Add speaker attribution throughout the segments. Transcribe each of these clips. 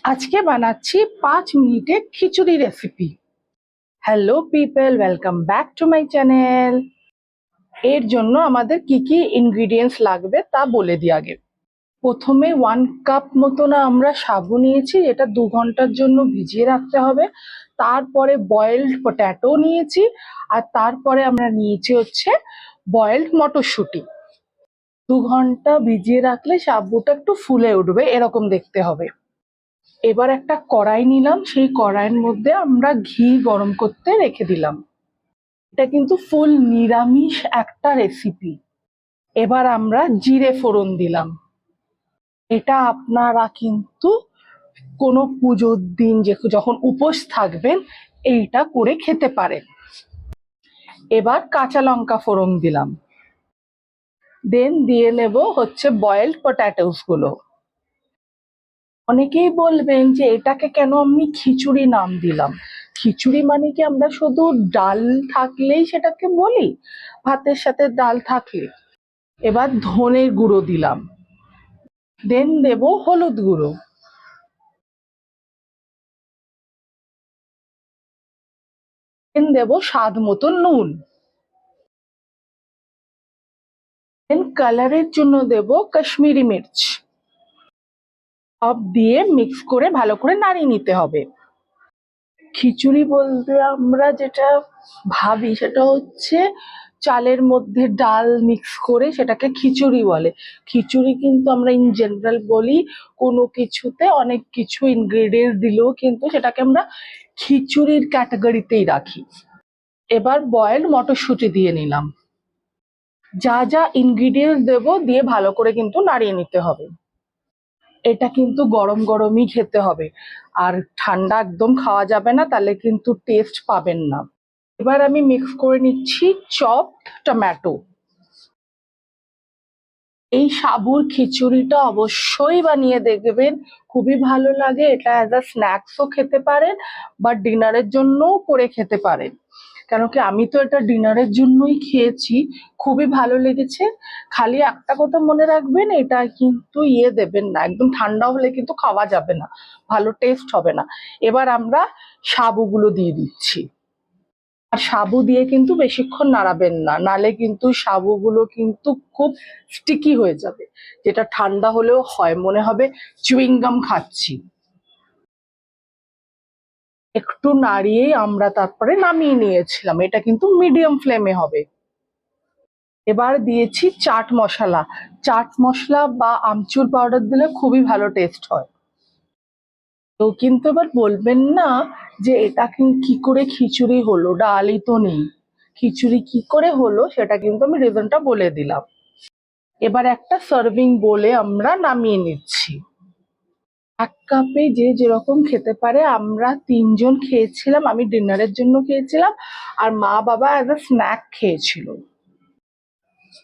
Speaker 1: আজকে বানাচ্ছি 5 মিনিটে khichuri recipe. Hello people, welcome back to my channel. এর জন্য আমাদের কি কি ইনগ্রিডিয়েন্টস লাগবে তা বলে দিই আগে। প্রথমে 1 কাপ মতন আমরা সাবু নিয়েছি, এটা 2 ঘন্টার জন্য ভিজিয়ে রাখতে হবে। তারপরে বয়েলড পটেটো নিয়েছি, আর তারপরে আমরা নিয়েছি হচ্ছে বয়েলড মটরশুঁটি। 2 ঘন্টা ভিজিয়ে রাখলে সাবুটা একটু ফুলে উঠবে, এরকম দেখতে হবে। এবার একটা কড়াই নিলাম, সেই কড়াইয়ের মধ্যে আমরা ঘি গরম করতে রেখে দিলাম। এটা কিন্তু ফুল নিরামিষ একটা রেসিপি। এবার আমরা জিরে ফোড়ন দিলাম। এটা আপনারা কিন্তু কোনো পুজোর দিন যখন উপোস থাকবেন এইটা করে খেতে পারেন। এবার কাঁচা লঙ্কা ফোড়ন দিলাম। দেন দিয়ে নেব হচ্ছে বয়েলড পটেটোস গুলো। অনেকেই বলবেন যে এটাকে কেন আমি খিচুড়ি নাম দিলাম। খিচুড়ি মানে কি আমরা শুধু ডাল থাকলেই সেটাকে বলি, ভাতের সাথে ডাল থাকলে। এবার ধনের গুঁড়ো দিলাম, দেন দেব হলুদ গুঁড়ো, দেন দেব স্বাদ মতো নুন, দেন কালারের জন্য দেব কাশ্মীরি মির্চ। সব দিয়ে মিক্স করে ভালো করে নাড়িয়ে নিতে হবে। খিচুড়ি বলতে আমরা যেটা ভাবি সেটা হচ্ছে চালের মধ্যে ডাল মিক্স করে সেটাকে খিচুড়ি বলে। খিচুড়ি কিন্তু আমরা ইন জেনারেল বলি কোনো কিছুতে অনেক কিছু ইনগ্রেডিয়েন্টস দিলেও কিন্তু সেটাকে আমরা খিচুড়ির ক্যাটাগরিতেই রাখি। এবার বয়েলড মটরশুঁটি দিয়ে নিলাম। যা যা ইনগ্রিডিয়েন্টস দেবো দিয়ে ভালো করে কিন্তু নাড়িয়ে নিতে হবে। এটা কিন্তু গরম গরমই খেতে হবে, আর ঠান্ডা একদম খাওয়া যাবে না, তাহলে কিন্তু টেস্ট পাবেন না। এবার আমি মিক্স করে নিচ্ছি চপড টমেটো। এই সাবুর খিচুড়িটা অবশ্যই বানিয়ে দেখবেন, খুবই ভালো লাগে। এটা অ্যাজ আ স্ন্যাক্সও খেতে পারেন বা ডিনারের জন্যও করে খেতে পারেন। কেন কি আমি তো এটা ডিনারের জন্যই খেয়েছি, খুবই ভালো লেগেছে। খালি একটা কথা মনে রাখবেন, এটা কিন্তু দেবেন না, একদম ঠান্ডা হলে কিন্তু খাওয়া যাবে না, ভালো টেস্ট হবে না। এবার আমরা সাবুগুলো দিয়ে দিচ্ছি। আর সাবু দিয়ে কিন্তু বেশিক্ষণ নাড়াবেন না, নালে কিন্তু সাবুগুলো কিন্তু খুব স্টিকি হয়ে যাবে, যেটা ঠান্ডা হলেও হয়, মনে হবে চুইংগাম খাচ্ছি। একটু নাড়িয়ে আমরা তারপরে নামিয়ে নিয়েছিলাম। এটা কিন্তু মিডিয়াম ফ্লেমে হবে। এবার দিয়েছি চাট মশলা। চাট মশলা বা আমচুর পাউডার দিলে খুবই ভালো টেস্ট হয়। তো কিন্তু এবার বলবেন না যে এটা কি করে খিচুড়ি হলো, ডালই তো নেই, খিচুড়ি কি করে হলো সেটা কিন্তু আমি রিজনটা বলে দিলাম। এবার একটা সার্ভিং বোলে আমরা নামিয়ে নিচ্ছি। 1 কাপে যে যেরকম খেতে পারে, আমরা 3জন খেয়েছিলাম, আমি ডিনারের জন্য খেয়েছিলাম আর মা বাবা অ্যাজ আ স্ন্যাক খেয়েছিল।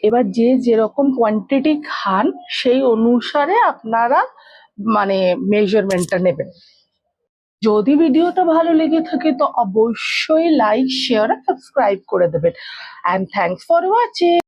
Speaker 1: এবার যে যেরকম কোয়ান্টিটি খান সেই অনুসারে আপনারা মানে মেজারমেন্টটা নেবেন। যদি ভিডিওটা ভালো লেগে থাকে তো অবশ্যই লাইক, শেয়ার আর সাবস্ক্রাইব করে দেবেন। And thanks for watching.